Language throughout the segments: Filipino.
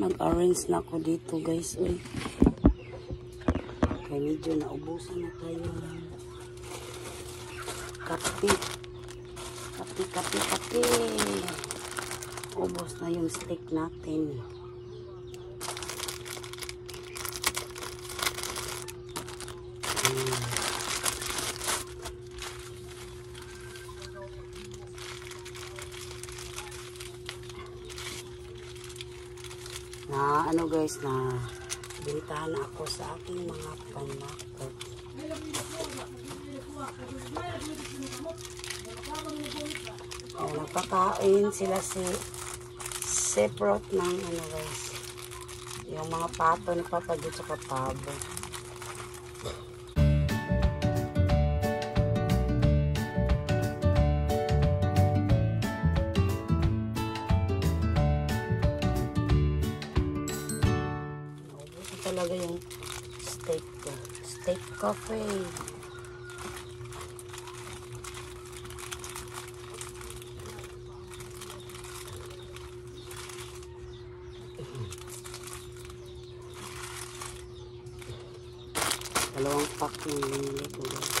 Nag-arrange na ako dito guys. Uy. Kaya medyo naubusan na tayo ng kape. Kape. Ubos na yung steak natin. Na ano guys, na bintahan ako sa aking mga panakot. Nagpakain sila si separate ng ano guys, yung mga pato ni Papa dito sa kapabo. Talaga yung steak ko. Steak coffee. Dalawang pack yung binili ko guys.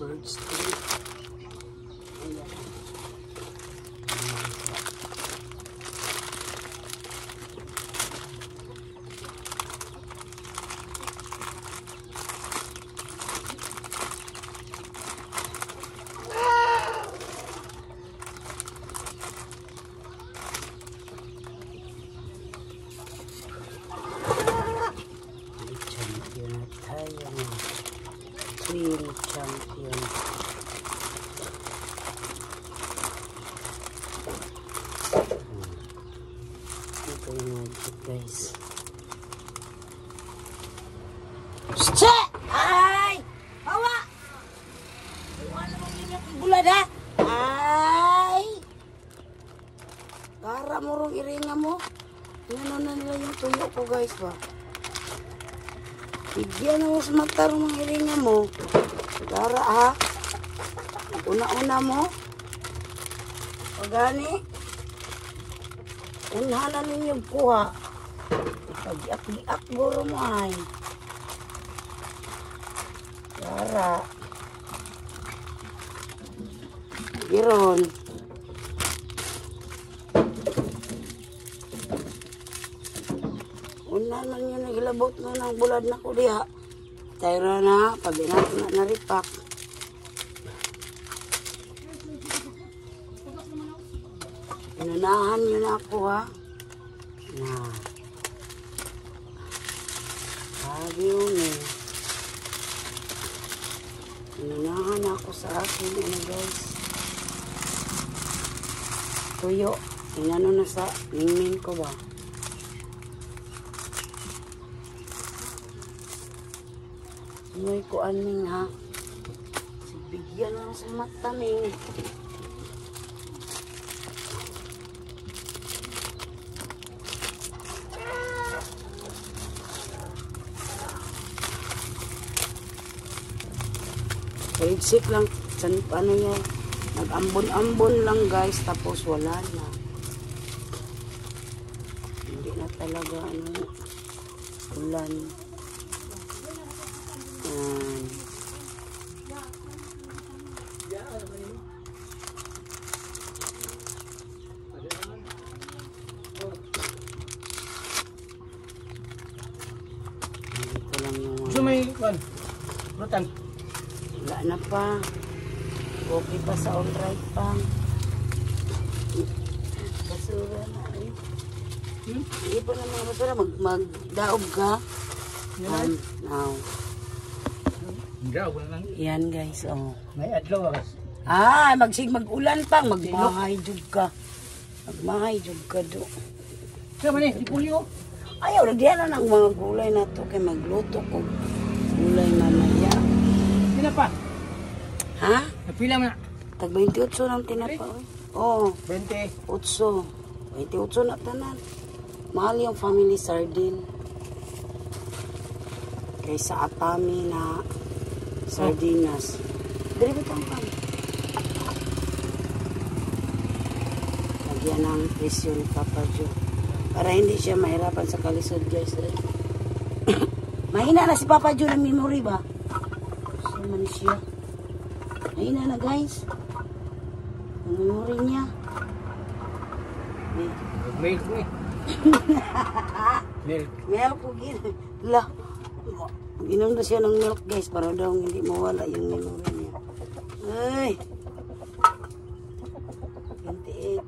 Birds tree. Champion na tayo. Queen champion. Ito yung magic guys. Shit! Ay! Hawa! Wala mo yung bulad ha? Ay! Para mo rong iringa mo. Ano na nila yung tuyo ko guys ba? Bigyan mo sa matarong mga iringa mo. Para ha. Una-una mo. Pagani. Unhanan ninyo kuha. Pag-iak-iak guro mo ay. Para. Giron. Una na nyo nagilabot mo ng bulad na ko diha. Tayo na, pabinat na naripak. Inunahan nyo na ako ha. Na. Sabi yun eh. Inunahan ako sa akin ano guys. Tuyo. Inano na sa mingming ko ba? May kuaning ha. Bigyan na sa mata ming. Isip lang. Ano niya. Nag-ambon-ambon lang guys. Tapos wala na. Hindi na talaga ano. Ulan. Juan. Rutan. Wala na pa. Okay pa sa all right pa. Basura na eh. Hindi pa na mga basura. Magdaog ka. Yan. Now. Hindi, wala lang. Yan guys. Oh. May adlaw akas. Mag-ulan pa. Magmahay jug ka. Magmahay jug ka do. Kaya man eh, di pulyo. Ayaw, lagyan na ng mga gulay na to. Kaya magluto ko. Gulay mamaya. Tinapa. Ha? Napila mo na. Tag 28 ng tinapa. Oo. 20. 8. 28 na tanan. Mahal yung family sardine. Kaysa atami na sardinas. Dari ba itong pan? Lagyan ng presyo ni Papa Joe. Para hindi siya mahirapan sa kalisod guys. Mahina na si Papa Joe ng memory ba? Saan man siya? Mahina na guys. Ang memory niya. Milk mo eh. Milk. Milk ko gila. Inom na siya ng milk guys para daw hindi mawala yung memory niya. Ay. 28.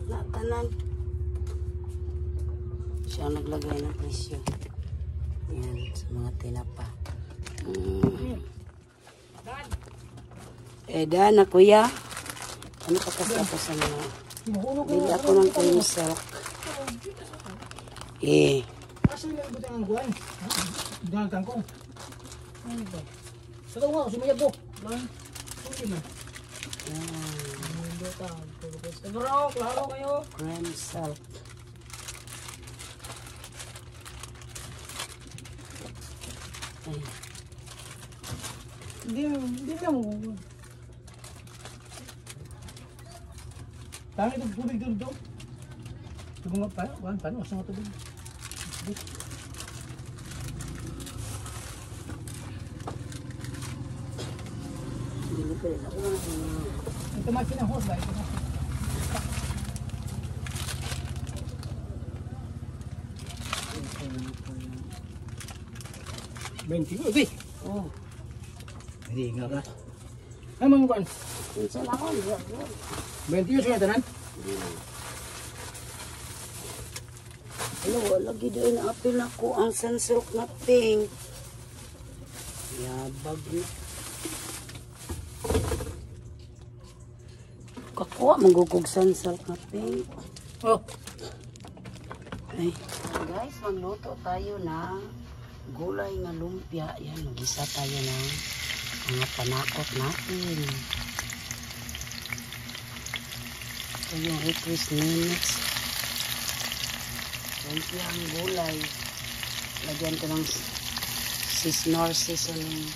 Na tanan. Siya ang naglagay ng presyo. Yan, sa mga tinapa. Dan na kuya. Ano pa kasi ako sa mga bili ako ng cream silk. Asa yung butang ang guwan? Butang ang tangkong. Ano ba? Sa taong nga, sumayab po. Lang. Suki na. Bro, klaro kayo. Cream silk. Hindi na mo. Tangi itong tubig dito. Ito mga paano? Asa nga tubig? Hindi pa rin ako. Ito makina hose ba? Ito makina. Okay. Oh. Hindi nga ka. Ano mga kuwan? Minsan ako. 20 years na tanan? Hello, lagi doon na apil ako ang sunsilk na pink. Yabag na. Kakuha, magugog sunsilk na pink. Oh. Ay. Guys, magluto tayo ng gulay na lumpia. Yan, mag-isa tayo ng mga panakot natin. Ito yung request minutes. Lumpia ang gulay. Lagyan ko ng seasonal seasoning.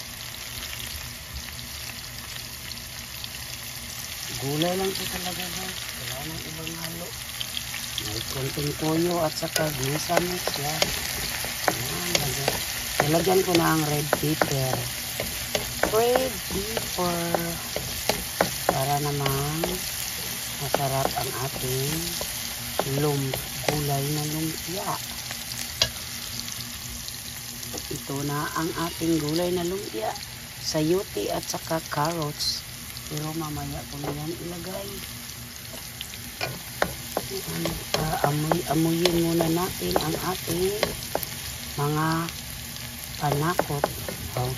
Gulay lang ito talaga guys. Wala nang ibang halo. May konting toyo at saka ginisa mix yan. Nilagyan ko na ang red pepper. Red pepper. Para naman masarap ang ating gulay na lumpia. Ito na ang ating gulay na lumpia. Sayote at saka carrots. Pero mamaya ko na yan ilagay. Amuyin muna natin ang ating mga panakot. Oh,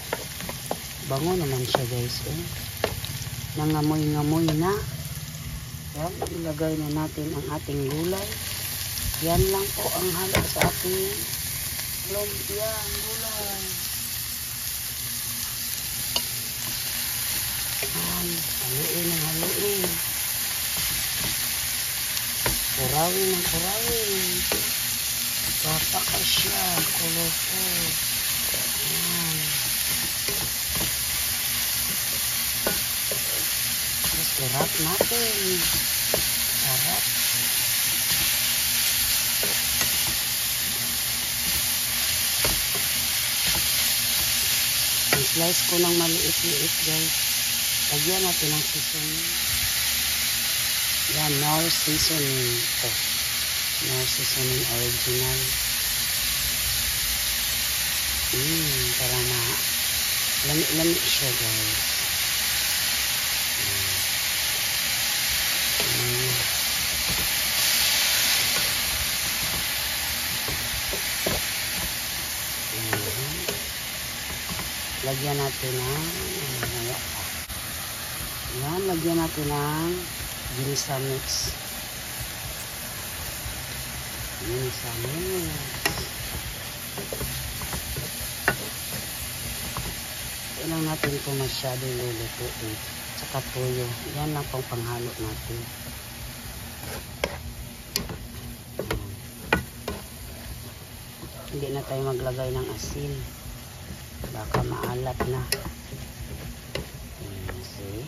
bango naman siya guys. Nangamoy-ngamoy na. Yan, ilagay na natin ang ating gulay. Yan lang po ang halo sa ating lumpia ang gulay. Yan, haluin ng haluin. Kurawin ng kurawin. Papaka siya, colorful. Yan. Sarap natin. Sarap. I-slice ko ng maliit-liit guys. Lagyan natin ng seasoning. Yan, no seasoning ito. No seasoning original. Para na lami-lami siya, guys. Lagyan natin ng yan, lagyan natin ng ginisa mix. Ginisa mix. Kailangan natin ito masyado lulutuin. Tsaka tuyo. Yan lang pang panghalo natin. Hindi na tayo maglagay ng asin. Baka maalat na. See?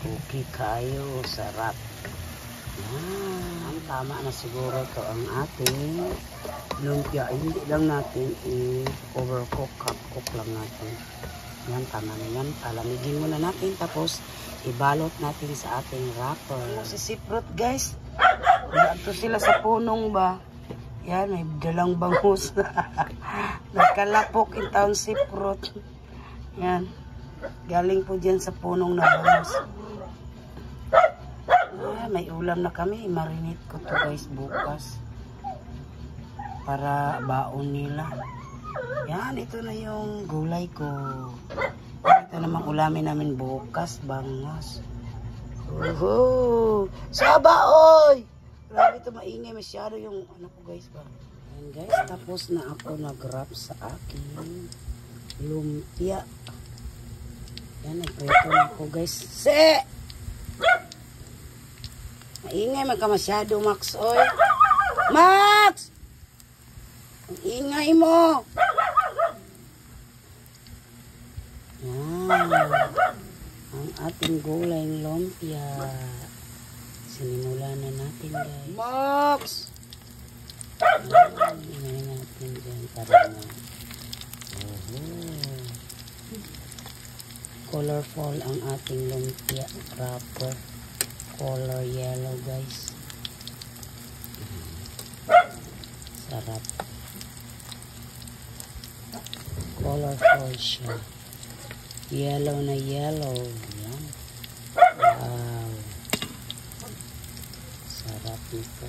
Okay kayo, sarap. Ang tama na siguro to ang ating lumpia. Hindi lang natin i-overcook, half-cook lang natin. Yan, tama na yan. Palamigin muna natin, tapos ibalot natin sa ating wrapper. Si siprot, guys. Dito sila sa punong ba? Yan, may dalang bangus. Nagkalapok in town siprot. Yan. Galing po dyan sa punong na bangus. May ulam na kami. Marinate ko to, guys, bukas. Para baon nila. Yan, ito na yung gulay ko. Ito namang ulamin namin bukas, bangos. Saba, oy! Grabe ito, maingay masyado yung ano ko, guys, ba? Yan, guys, tapos na ako nag-wrap sa aking lumpia. Yan, nagpreto na ako, guys. Maingay, magka masyado, Max, oy! Max! Ang ingay mo! Yan. Ang ating gulay lumpia. Sinimula na natin, guys. Max! Ingay natin dyan para na. Colorful ang ating lumpia wrapper. Color yellow, guys. Sarap. Colorful siya. Yellow na yellow. Yan. Wow. Sarap nito.